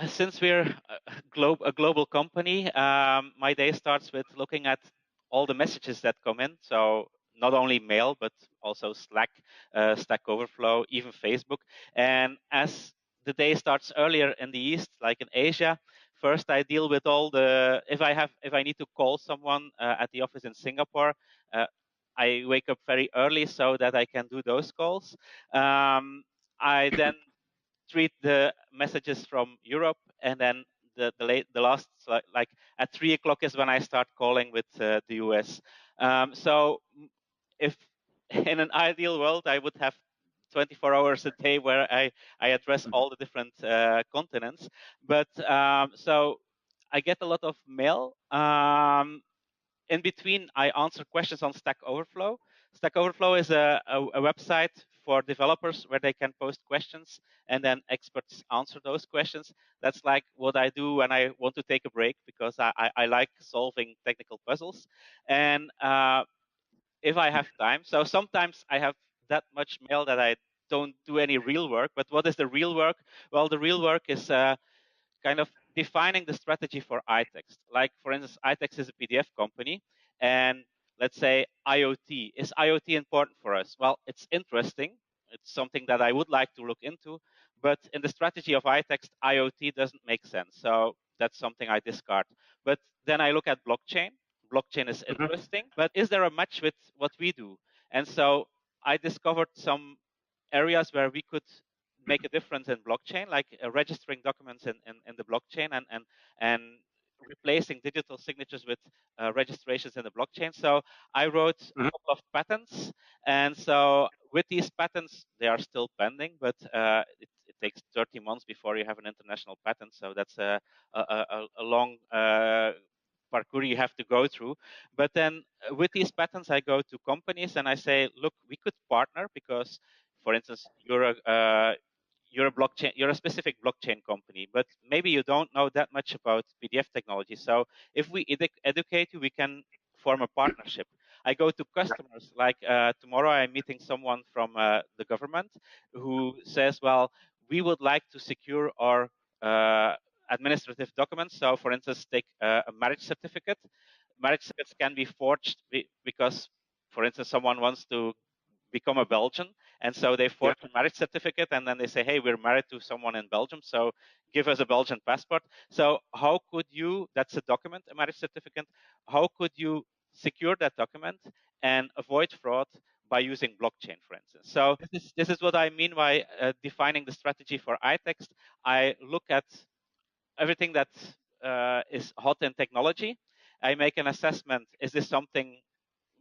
since we're a global company, my day starts with looking at all the messages that come in. So not only mail, but also Slack, Stack Overflow, even Facebook. And as the day starts earlier in the East, like in Asia, first I deal with all the, if I need to call someone at the office in Singapore, uh, I wake up very early so that I can do those calls. I then treat the messages from Europe, and then the last, like at 3 o'clock is when I start calling with the US. So if in an ideal world I would have 24 hours a day where I address all the different continents, but so I get a lot of mail. In between, I answer questions on Stack Overflow. Stack Overflow is a website for developers where they can post questions and then experts answer those questions. That's like what I do when I want to take a break because I like solving technical puzzles. And if I have time, so sometimes I have that much mail that I don't do any real work. But what is the real work? Well, the real work is kind of defining the strategy for iText. Like, for instance, iText is a PDF company, and let's say IoT. Is IoT important for us? Well, it's interesting. It's something that I would like to look into, but in the strategy of iText, IoT doesn't make sense. So that's something I discard. But then I look at blockchain. Blockchain is interesting, but is there a match with what we do? And so I discovered some areas where we could make a difference in blockchain, like registering documents in the blockchain and replacing digital signatures with registrations in the blockchain. So I wrote a couple of patents, and so with these patents, they are still pending, but it takes 30 months before you have an international patent. So that's a long parcours you have to go through. But then with these patents, I go to companies and I say, look, we could partner because, for instance, you're a blockchain, you're a specific blockchain company, but maybe you don't know that much about PDF technology. So if we educate you, we can form a partnership. I go to customers, like tomorrow I'm meeting someone from the government who says, well, we would like to secure our administrative documents. So for instance, take a marriage certificate. Marriage certificates can be forged because, for instance, someone wants to become a Belgian, and so they forge a marriage certificate, and then they say, "Hey, we're married to someone in Belgium, so give us a Belgian passport." So how could you? That's a document, a marriage certificate. How could you secure that document and avoid fraud by using blockchain, for instance? So this is what I mean by defining the strategy for iText. I look at everything that is hot in technology. I make an assessment. Is this something?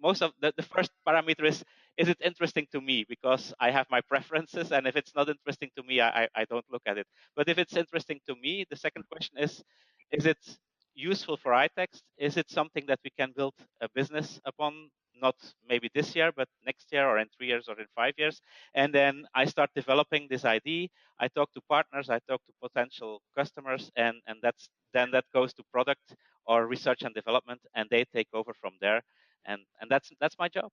Most of the first parameter is it interesting to me, because I have my preferences, and if it's not interesting to me, I don't look at it. But if it's interesting to me, the second question is it useful for iText? Is it something that we can build a business upon, not maybe this year, but next year or in 3 years or in 5 years? And then I start developing this idea. I talk to partners, I talk to potential customers, and that goes to product or research and development, and they take over from there. And that's my job.